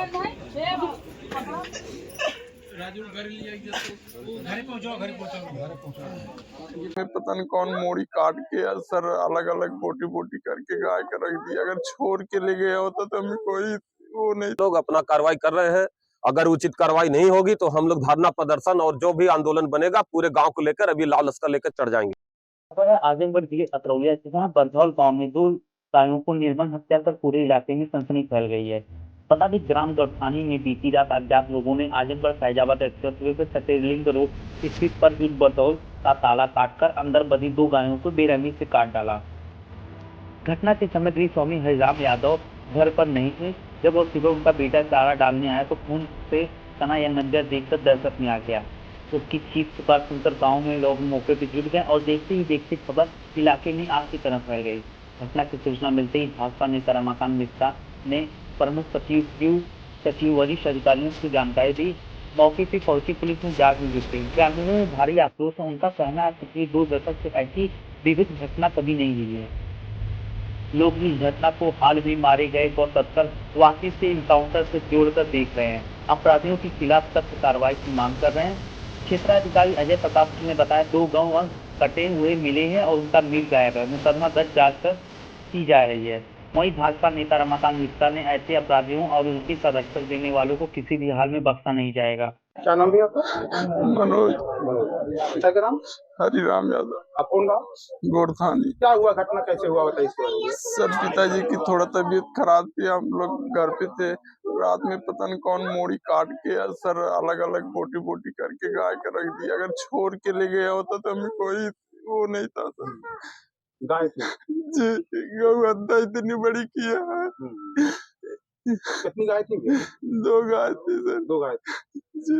में पता नहीं कौन मोड़ी काट के सर अलग अलग बोटी बोटी करके गाय का रख दिया। अगर छोड़ के ले गया होता तो हमें कोई वो नहीं। लोग अपना कार्रवाई कर रहे हैं। अगर उचित कार्रवाई नहीं होगी तो हम लोग धरना प्रदर्शन और जो भी आंदोलन बनेगा पूरे गांव को लेकर अभी लाल लश्कर लेकर चढ़ जाएंगे। आजमगढ़ जिले अतरौलिया से बरधौल गांव में 2 गायों को निर्मम हत्या कर पूरे इलाके में सनसनी फैल गई है। पता नहीं ग्राम गौठानी में बीती रात अज्ञात लोगों ने आजमगढ़ फैजाबाद एक्सप्रेसवे पर छतेरलिंग रोड स्थित पर बरधौल का ताला काटकर अंदर बंधी 2 गायों को बेरहमी से काट डाला। घटना के समय गृह स्वामी हरिराम यादव घर पर नहीं थे। जब वो सुबह उनका बेटा चारा डालने आया तो खून से सना यह नजर देखकर दहशत में आ गया। उसकी चीख पुकार सुनकर गांव में लोग मौके पर जुट गए और देखते ही देखते खबर इलाके में आग की तरह फैल गई। घटना की सूचना मिलते ही भाजपा नेता रमाकांत मिश्रा ने प्रमुख सचिव वरिष्ठ अधिकारियों को जानकारी दी। मौके पर पहुंची पुलिस ने जांच में जुटी। ग्रामीणों में भारी आक्रोश है। उनका कहना है पिछले 2 दशक से ऐसी विविध घटना कभी नहीं हुई है। लोग इस घटना को हाल में मारे गए गौ तस्कर वाकई से इनकाउंटर से जोड़कर देख रहे हैं। अपराधियों के खिलाफ सख्त कार्रवाई की मांग कर रहे हैं। क्षेत्राधिकारी अजय प्रताप सिंह ने बताया 2 गौ कटे हुए मिले हैं और उनका मीट गायब है। मुकदमा दर्ज जांच की जा रही है। वहीं भाजपा नेता रमाकांत मिश्रा ने ऐसे अपराधियों और उनकी संरक्षक देने वालों को किसी भी हाल में बख्शा नहीं जाएगा। क्या नाम है आपका? मनोज। पिता का नाम? हरिराम यादव। आप कौन गाँव? गोरथानी। क्या हुआ, घटना कैसे हुआ बताइए इसके बारे में। सर पिताजी की थोड़ा तबीयत खराब थी। हम लोग घर पे थे। रात में पता नहीं कौन मोड़ी काट के सर अलग अलग बोटी बोटी करके गाय का रख दिया। अगर छोड़ के ले गया होता तो हमें कोई वो नहीं था सर। गाय थी जी, गौ हत्या इतनी बड़ी किया है। कितनी गाय थी? 2 गाय थी सर। 2 गाय थी जी।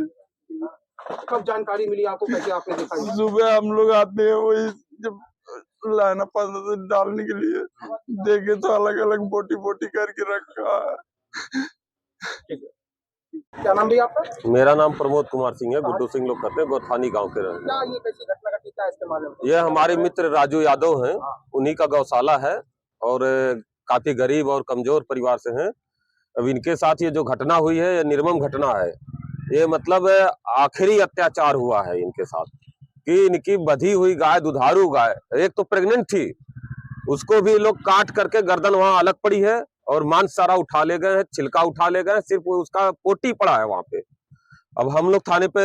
कब जानकारी मिली आपको, कैसे आपने देखा? सुबह हम लोग आते हैं वही जब लाना पड़ता डालने के लिए देखे तो अलग अलग बोटी बोटी करके रखा है। क्या नाम भी आपका? मेरा नाम प्रमोद कुमार सिंह है। गुड्डू सिंह लोग कहते हैं। गोरथानी गांव के रहने। क्या ये कैसी घटना घटी, क्या इसके मालूम? ये हमारे मित्र राजू यादव हैं। उन्हीं का गौशाला है और काफी गरीब और कमजोर परिवार से हैं। अब इनके साथ ये जो घटना हुई है ये निर्मम घटना है। ये मतलब आखिरी अत्याचार हुआ है इनके साथ कि इनकी बधी हुई गाय, दुधारू गाय, एक तो प्रेग्नेंट थी, उसको भी लोग काट करके गर्दन वहां अलग पड़ी है और मांस सारा उठा ले गए हैं, छिलका उठा ले गए हैं, सिर्फ उसका पोटी पड़ा है वहां पे। अब हम लोग थाने पे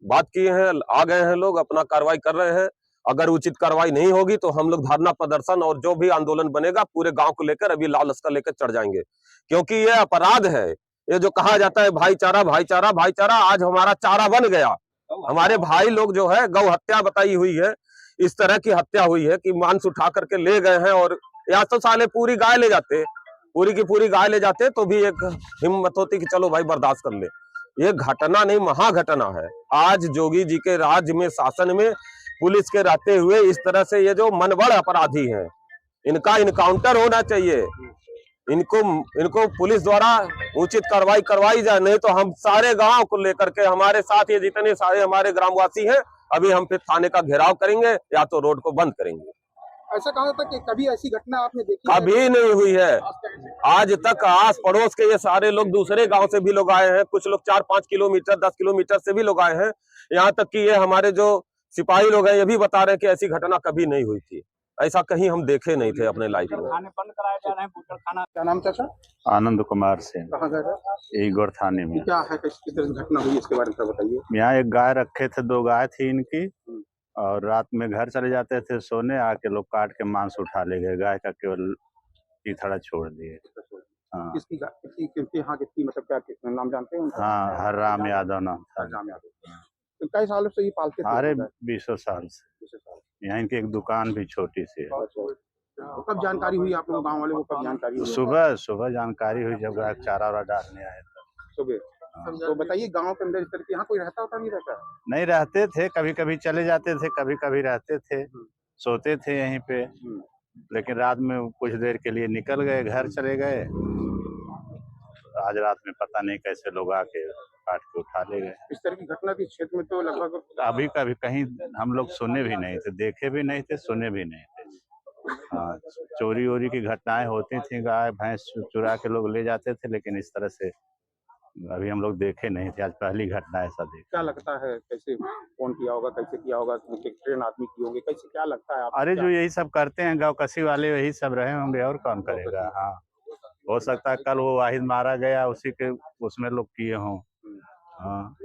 बात किए हैं, आ गए हैं लोग, अपना कार्रवाई कर रहे हैं। अगर उचित कार्रवाई नहीं होगी तो हम लोग धरना प्रदर्शन और जो भी आंदोलन बनेगा पूरे गांव को लेकर अभी लाल लश्कर लेकर चढ़ जाएंगे। क्योंकि ये अपराध है। ये जो कहा जाता है भाईचारा भाईचारा भाईचारा, आज हमारा चारा बन गया। हमारे भाई लोग जो है गौ हत्या बताई हुई है, इस तरह की हत्या हुई है कि मांस उठा करके ले गए हैं। और या तो साले पूरी गाय ले जाते, पूरी की पूरी गाय ले जाते तो भी एक हिम्मत होती कि चलो भाई बर्दाश्त कर ले। ये घटना नहीं, महाघटना है। आज जोगी जी के राज्य में, शासन में, पुलिस के रहते हुए इस तरह से ये जो मनबड़ अपराधी हैं, इनका इनकाउंटर होना चाहिए। इनको पुलिस द्वारा उचित कार्रवाई करवाई जाए, नहीं तो हम सारे गांव को लेकर के, हमारे साथ ये जितने सारे हमारे ग्रामवासी हैं, अभी हम फिर थाने का घेराव करेंगे या तो रोड को बंद करेंगे। ऐसा कहा था कि कभी ऐसी घटना आपने देखी? कभी नहीं हुई है आज तक। आस पड़ोस के ये सारे लोग, दूसरे गांव से भी लोग आए हैं, कुछ लोग 4-5 किलोमीटर 10 किलोमीटर से भी लोग आए हैं। यहाँ तक कि ये हमारे जो सिपाही लोग हैं ये भी बता रहे हैं कि ऐसी घटना कभी नहीं हुई थी। ऐसा कहीं हम देखे नहीं थे अपने लाइफ में। खाने बंद कराए जा रहे हैं बूचड़ खाना। क्या नाम चाचा? आनंद कुमार सिंह। कहाँ गए थे? यही गोरथानी में। क्या है, किस तरह से घटना हुई इसके बारे में बताइए। यहाँ एक गाय रखे थे, 2 गाय थी इनकी, और रात में घर चले जाते थे सोने, आके लोग काट के मांस उठा ले गए। गाय का केवल ईथड़ा छोड़ दिए। हाँ। किसकी यहाँ किसकी, मतलब क्या नाम जानते हैं? हाँ, हरराम यादव नाम था। हरराम यादव। तो कई सालों से ये पालते थे? अरे 20 साल से। यहाँ इनकी एक दुकान भी छोटी सी है। तो कब जानकारी हुई आप लोग गाँव वाले को, कब जानकारी हुई? सुबह जानकारी हुई जब गाय चारा वारा डालने आए थे सुबह। तो बताइए गांव के अंदर इस तरह यहाँ कोई रहता होता नहीं रहता? नहीं रहते थे, कभी कभी चले जाते थे, कभी कभी रहते थे, सोते थे यहीं पे। लेकिन रात में कुछ देर के लिए निकल गए, घर चले गए। आज रात में पता नहीं कैसे लोग आके काट के उठा ले गए। इस तरह की घटना भी क्षेत्र में तो लगभग अभी कभी कहीं हम लोग सुने भी नहीं थे, देखे भी नहीं थे, सुने भी नहीं थे। हाँ, चोरी वोरी की घटनाएं होती थी, गाय भैंस चुरा के लोग ले जाते थे, लेकिन इस तरह से अभी हम लोग देखे नहीं थे, आज पहली घटना ऐसा देखा। क्या लगता है कैसे फोन किया होगा, कैसे किया होगा, ट्रेन आदमी की होंगे, कैसे क्या लगता है आपको? अरे क्या- जो यही सब करते हैं गाँव कसी वाले वही सब रहे होंगे और कौन करेगा। हाँ, हो सकता है कल वो वाहिद मारा गया उसी के उसमें लोग किए हों। हाँ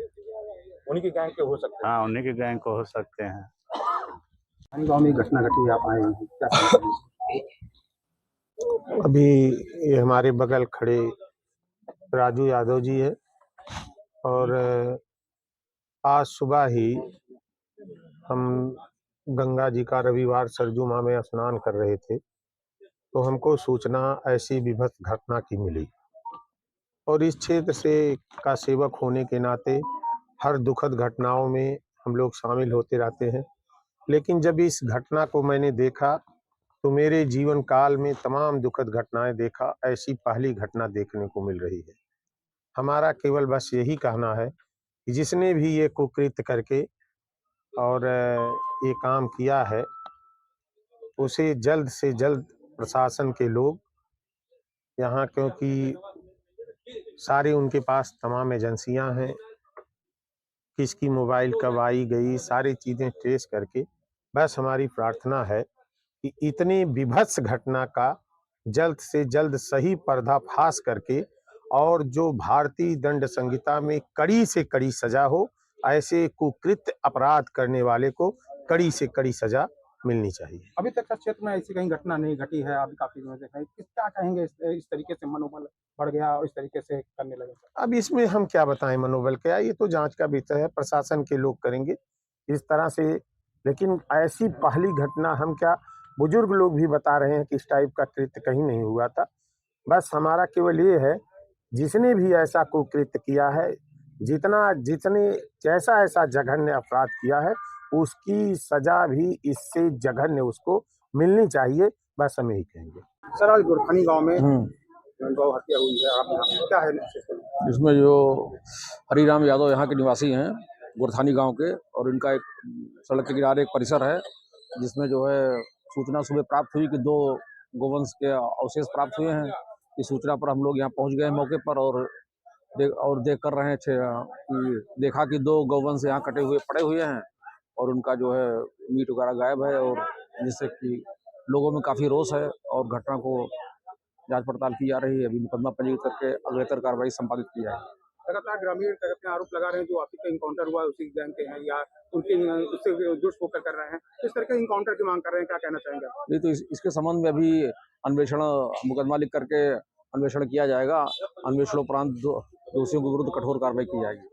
उन्हीं के गैंग के हो सकते हैं। हाँ, उन्हीं के गैंग को हो सकते हैं। गांव में घटना घटी, आप आए हैं, क्या कहना चाहेंगे? अभी ये हमारे बगल खड़े राजू यादव जी है और आज सुबह ही हम गंगा जी का रविवार सरजू माह में स्नान कर रहे थे तो हमको सूचना ऐसी विभत्स घटना की मिली और इस क्षेत्र से का सेवक होने के नाते हर दुखद घटनाओं में हम लोग शामिल होते रहते हैं। लेकिन जब इस घटना को मैंने देखा तो मेरे जीवन काल में तमाम दुखद घटनाएं देखा, ऐसी पहली घटना देखने को मिल रही है। हमारा केवल बस यही कहना है कि जिसने भी ये कुकृत्य करके और ये काम किया है उसे जल्द से जल्द प्रशासन के लोग यहाँ, क्योंकि सारे उनके पास तमाम एजेंसियां हैं, किसकी मोबाइल कब आई गई सारी चीज़ें ट्रेस करके, बस हमारी प्रार्थना है कि इतनी विभत्स घटना का जल्द से जल्द सही पर्दाफाश करके और जो भारतीय दंड संहिता में कड़ी से कड़ी सजा हो, ऐसे कुकृत्य अपराध करने वाले को कड़ी से कड़ी सजा मिलनी चाहिए। अभी तक क्षेत्र में ऐसी कहीं घटना नहीं घटी है, अभी काफी दिनों से है। क्या कहेंगे, इस तरीके से मनोबल बढ़ गया और इस तरीके से करने लगे? अब इसमें हम क्या बताएं मनोबल क्या, ये तो जांच का विषय है, प्रशासन के लोग करेंगे इस तरह से। लेकिन ऐसी पहली घटना हम क्या, बुजुर्ग लोग भी बता रहे हैं कि इस टाइप का कृत्य कहीं नहीं हुआ था। बस हमारा केवल ये है, जिसने भी ऐसा कुकृत्य किया है, जितने जैसा ऐसा जघन्य अपराध किया है, उसकी सजा भी इससे जघन्य उसको मिलनी चाहिए, बस हम यही कहेंगे। सर, आज गुरखानी गांव में गौ हत्या हुई है, आप यहाँ क्या है? इसमें जो हरिराम यादव यहाँ के निवासी हैं, गुरथानी गांव के, और इनका एक सड़क के किनारे एक परिसर है जिसमें जो है सूचना सुबह प्राप्त हुई कि 2 गोवंश के अवशेष प्राप्त हुए हैं। इस सूचना पर हम लोग यहाँ पहुँच गए मौके पर और देख कर रहे हैं कि देखा कि 2 गौवंश यहाँ कटे हुए पड़े हुए हैं और उनका जो है मीट वगैरह गायब है, और जिससे कि लोगों में काफ़ी रोष है और घटना को जांच पड़ताल की जा रही है। अभी मुकदमा पंजीकृत करके अग्रेतर कार्रवाई संपादित की जाएगी। लगातार ग्रामीण अपने आरोप लगा रहे हैं जो आपसी का इनकाउंटर हुआ उसी गैंग के हैं या उनके उससे दुष्पोकर कर रहे हैं, इस तरह के इनकाउंटर की मांग कर रहे हैं, क्या कहना चाहेंगे? नहीं तो इसके संबंध में अभी अन्वेषण मुकदमा लिख करके अन्वेषण किया जाएगा। अन्वेषण उपरांत दोषियों के विरुद्ध कठोर कार्रवाई की जाएगी।